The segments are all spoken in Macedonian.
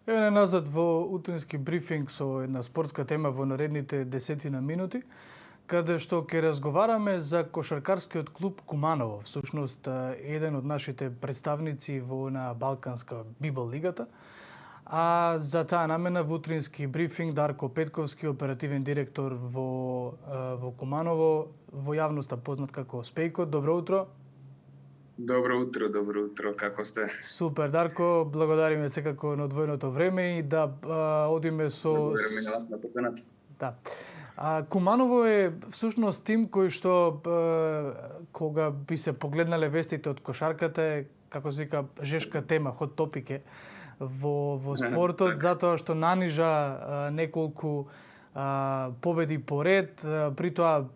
Еве назад во утрински брифинг со една спортска тема во наредните 10 минути, каде што ќе разговараме за кошаркарскиот клуб Куманово, всушност еден од нашите представници во на Балканска Библ лигата. А за таа намена во утрински брифинг Дарко Петковски, оперативен директор во Куманово, во јавноста познат како Спејко. Добро утро. Добро утро, како сте? Супер, Дарко, благодариме секако на одвоеното време и да одиме со... Благодариме на вас на поканата. Да. Куманово е всушност тим кој што кога би се погледнале вестите од кошарката е, како се вика, жешка тема, хот топик е во спортот, затоа што нанижа неколку победи поред, при тоа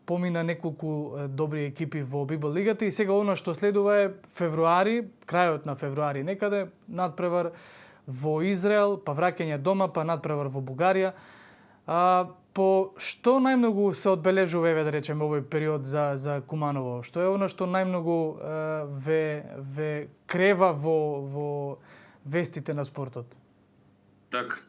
помина неколку добри екипи во Библ лигата и сега она што следува е февруари, крајот на февруари некаде, надпревар во Израел, па враќање дома, па надпревар во Бугарија. По што најмногу се одбележува, еве да речеме, овој период за Куманово? Што е она што најмногу ве крева во вестите на спортот? Така.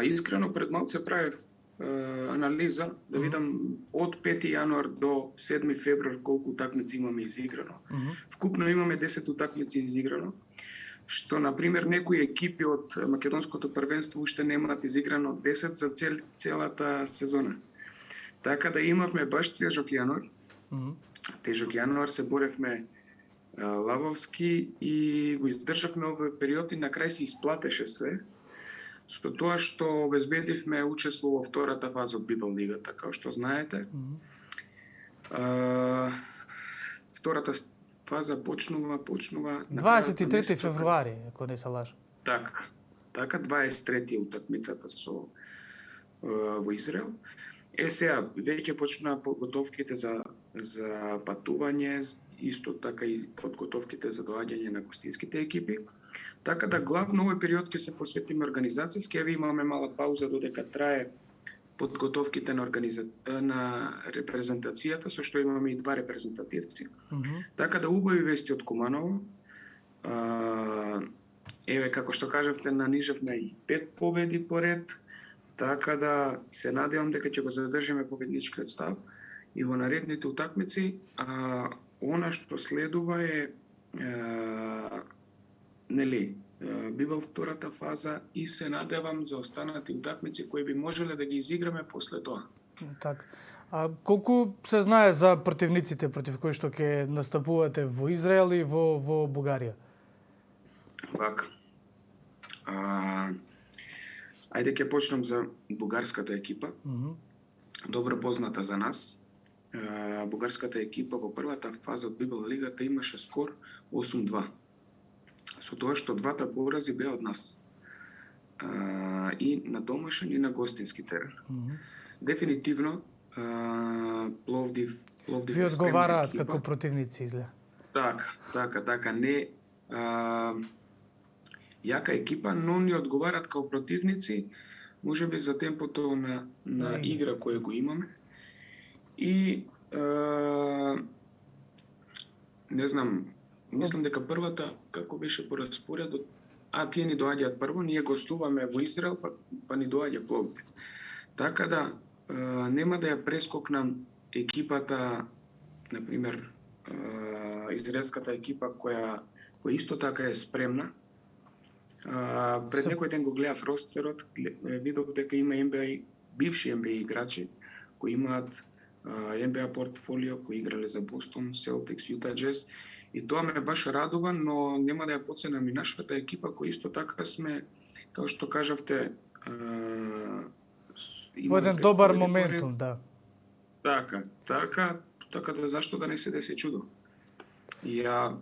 Искрено пред малце правев анализа да видам од 5 јануар до 7 февруар колку утакмици имаме изиграно. Вкупно имаме 10 утакмици изиграно, што на пример некои екипи од македонското првенство уште немаат изиграно 10 за целата сезона. Така да имавме баш тежок јануар. Тежок јануар се боревме лавовски и го издржавме овој период и на крај се исплатеше све. Со тоа што обезбедивме учество во втората фаза од Библ лигата, како што знаете. Втората фаза почнува 23 февруари, ако не се лажам. Така 23 утакмицата во Израел. Сега веќе почнаа подготовките за патување, исто така и подготовките за доаѓање на гостинските екипи. Така да главно овој период ќе се посветиме организацијски, еве имаме мала пауза додека трае подготовките на репрезентацијата, со што имаме и 2 репрезентативци. Така да убави вести од Куманово. Еве како што кажавте, нанижавме и 5 победи поред, така да се надевам дека ќе го задржиме победничкиот став и во наредните утакмици. Она што следува е Библ втората фаза и се надевам за останати утакмици кои би можеле да ги изиграме после тоа. Така. Колку се знае за противниците против кои што ќе настапувате во Израел и во Бугарија? Вака. Ајде ќе почнем за бугарската екипа. Добро позната за нас. Бугарската екипа во првата фаза од Библ лигата имаше скор 8-2. Со тоа што двата порази беа од нас. И на домашен и на гостински терен. Дефинитивно Пловдив ви одговараат како противници изгледа. Така, не јака екипа, но ни одговараат како противници, можеби за темпото на игра која го имаме. И не знам, мислам дека првата, како беше по распоредот, тие ни доаѓаат прво, ние гостуваме во Израел, па ни доаѓа Пловдив. Така да нема да ја прескокнам екипата, например, израелската екипа која исто така е спремна. Пред некој ден го гледав ростерот, видов дека има бивши NBA играчи кои имаат NBA портфолио, кои играле за Бостон, Селтикс, Јута Джез. И тоа ме баш радува, но нема да ја подценам и нашата екипа, која исто така сме, како што кажавте, во еден добар моментум, да. Така да зашто да не се деси чудо. Ја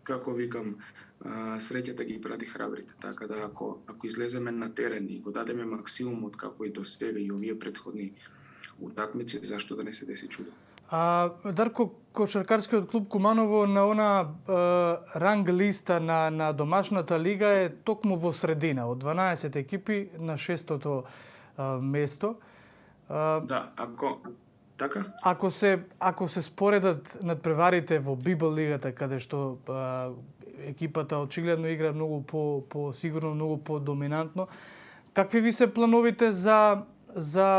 како викам, среќата ги прати храбрите, така да ако излеземе на терен и го дадеме максимумот како и до себе и овие претходни утакмици, зашто да не се деси чудо. Дарко, кошаркарскиот клуб Куманово на она ранг листа на домашната лига е токму во средина, од 12 екипи на 6-тото место. Да, Ако се споредат надпреварите во Библ лигата, каде што екипата очигледно игра многу по сигурно, многу по-доминантно. Какви ви се плановите за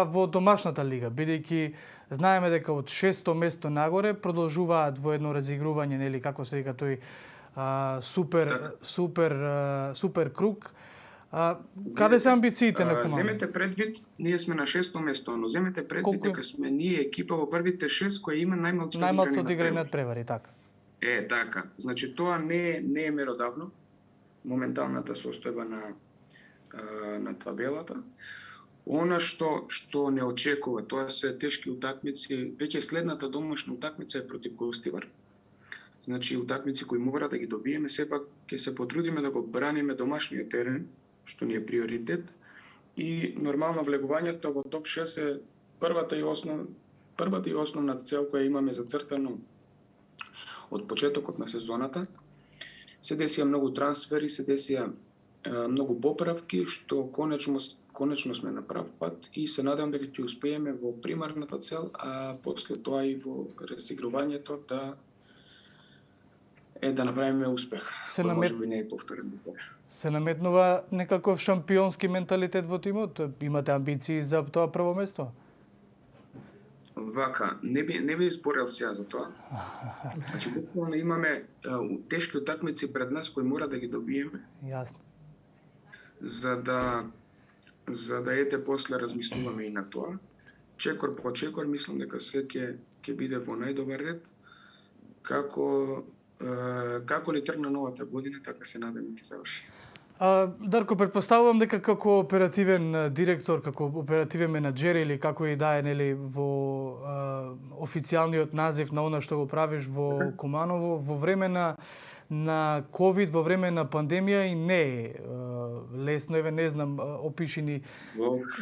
во домашната лига, бидејќи знаеме дека од 6-то место нагоре продолжуваат во едно разигрување, нели, како се вика тој супер круг. Каде се амбициите на Куманово? Земете предвид, ние сме на 6-то место, но земете предвид дека сме ние екипа во првите 6 која има најмалку одиграни надпревари, така. Така. Значи тоа не е меродавно, моменталната состојба на табелата. Она што не очекува, тоа се тешки утакмици, веќе следната домашна утакмица е против Гостивар. Значи утакмици кои мора да ги добиеме, сепак ќе се потрудиме да го браниме домашниот терен, што ни е приоритет, и нормално влегувањето во топ 6 е првата и основна цел која имаме зацртано од почетокот на сезоната. Се десија многу трансфери, се десија многу поправки, што конечно сме на прав пат и се надевам дека ќе успееме во примарната цел, а после тоа и во разигрувањето да направиме успех. Може би не е повторен. Се наметнува некаков шампионски менталитет во тимот? Имате амбиции за тоа прво место? Вака, не би изборел сега за тоа. Значи, буквално имаме тешки утакмици пред нас кои мора да ги добиеме. Јасно. За да ете после размислуваме и на тоа. Чекор по чекор, мислам дека се ќе биде во најдобар ред. Како ни тргна новата година, така се надевам ќе заврши. Дарко, претпоставувам дека како оперативен директор, како оперативен менаџер или како и да е, нели, во официјалниот назив на она што го правиш во Куманово, во време на COVID, во време на пандемија и не е лесно, не знам, опиши ни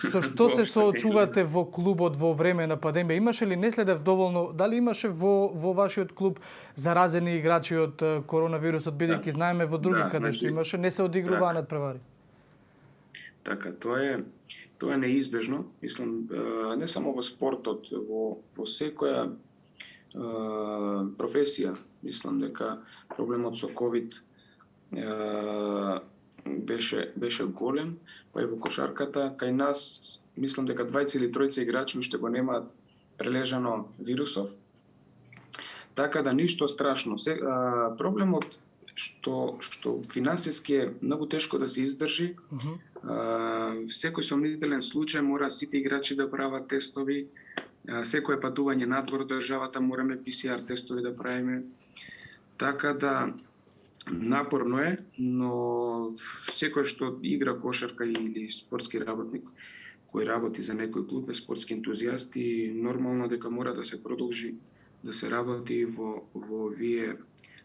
со што се соочувате во клубот во време на пандемија. Имаше ли, не следев доволно, дали имаше во вашиот клуб заразени играчи од коронавирусот, бидејќи знаеме во други каде што имаше, не се одигруваа надпревари? Така, тоа е неизбежно, мислам, не само во спортот, во секоја професија. Мислам дека проблемот со COVID беше голем, па и во кошарката. Кај нас, мислам дека 20 или 30 играчи уште го немаат прележано вирусов. Така да ништо страшно. Проблемот што финансиски е многу тешко да се издржи. Секој сомнителен случај мора сите играчи да прават тестови. Секое патување надвор од државата мораме PCR тестови да правиме. Така да напорно е, но секој што игра кошарка или спортски работник кој работи за некој клуб е спортски ентузијаст и нормално дека мора да се продолжи да се работи во овие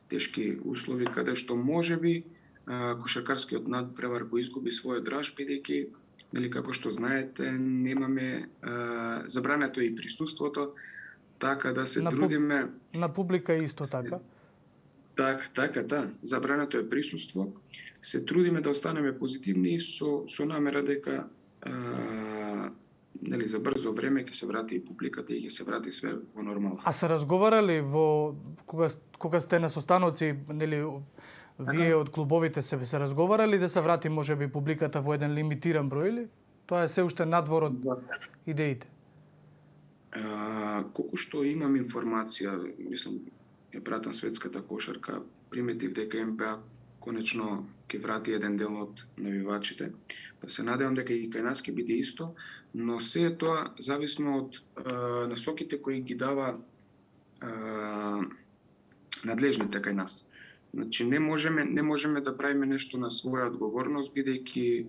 тешки услови каде што можеби кошаркарскиот надпревар го изгуби својот драж, бидејќи или како што знаете, немаме забрането и присуството, така да се трудиме... На публика исто така? Така, забрането е присуство. Се трудиме да останеме позитивни и со намера дека за брзо време ќе се врати и публиката и ќе се врати све во нормално. А се разговарали кога сте на состаноци, вие од клубовите се разговарали да се врати можеби публиката во еден лимитиран број или тоа е се уште надвор од идеите? Колку што имам информација, мислам, ја пратам светската кошарка, приметив дека НБА конечно ќе врати еден дел од навивачите. Па се надевам дека и кај нас ќе биде исто, но се тоа зависно од насоките кои ги дава надлежните кај нас. Значи не можеме да правиме нешто на своја одговорност, бидејќи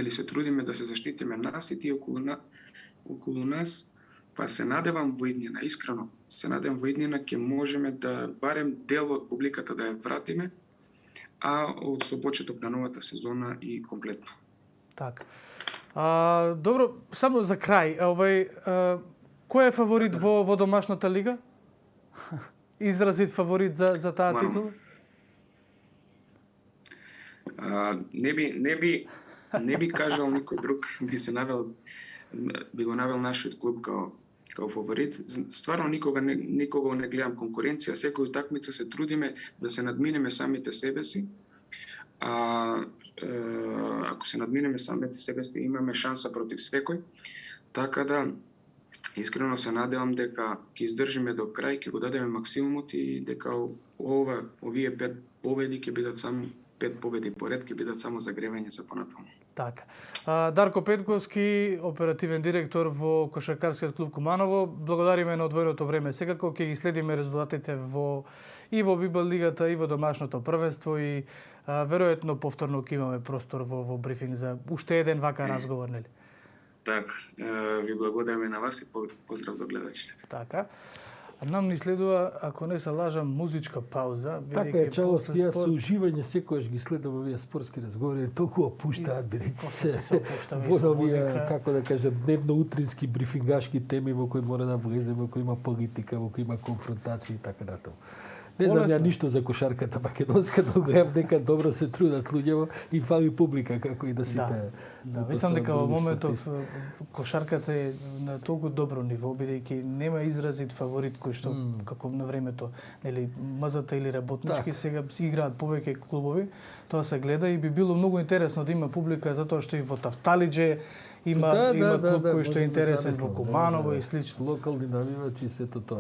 се трудиме да се заштитиме нас и тие околу нас, па се надевам во иднина, искрено, се надевам во иднина ќе можеме да барем дел од публиката да ја вратиме, а со почеток на новата сезона и комплетно. Така. Добро, само за крај, кој е фаворит во домашната лига? Изразит фаворит за таа титула? Не би кажал никој друг, би го навел нашиот клуб као фаворит. Стварно никога не гледам конкуренција, секоја утакмица се трудиме да се надминеме самите себе си. Ако се надминеме самите себе си, имаме шанса против секој. Така да искрено се надевам дека ќе издржиме до крај, ќе го дадеме максимумот и дека овие 5 победи ќе бидат само 5 победи поред, ќе бидат само загревање за понатаму. Така. Дарко Петковски, оперативен директор во Кошаркарскиот клуб Куманово, благодариме на одвоеното време. Секако ќе ги следиме резултатите и во Библ лигата и во домашното првенство и веројатно повторно ќе имаме простор во брифинг за уште еден вака разговор, нели? Така, ви благодариме на вас и поздрав до гледачите. Така. Нам ни следува, ако не се лажам, музичка пауза. Така е, Чаловски, јас со уживање секојаш ги следам овие спортски разговори, толку пуштаат бидејќи се во овие, како да кажем, дневно-утрински брифингашки теми во кои мора да влезе, во кои има политика, во кои има конфронтации и така натаму. Не знам ја ништо за кошарката македонска, но гледам дека добро се трудат луѓето и фали публика, како и да сите. Да, мислам дека во моментов кошарката е на толку добро ниво, бидејќи нема изразит фаворит кој што како на времето, нели, МЗТ или Работнички сега си играат повеќе клубови. Тоа се гледа и би било многу интересно да има публика затоа што и во Тафталиџе има клуб кој што е интересен во Куманово и слично. Локални навивачи и сето тоа.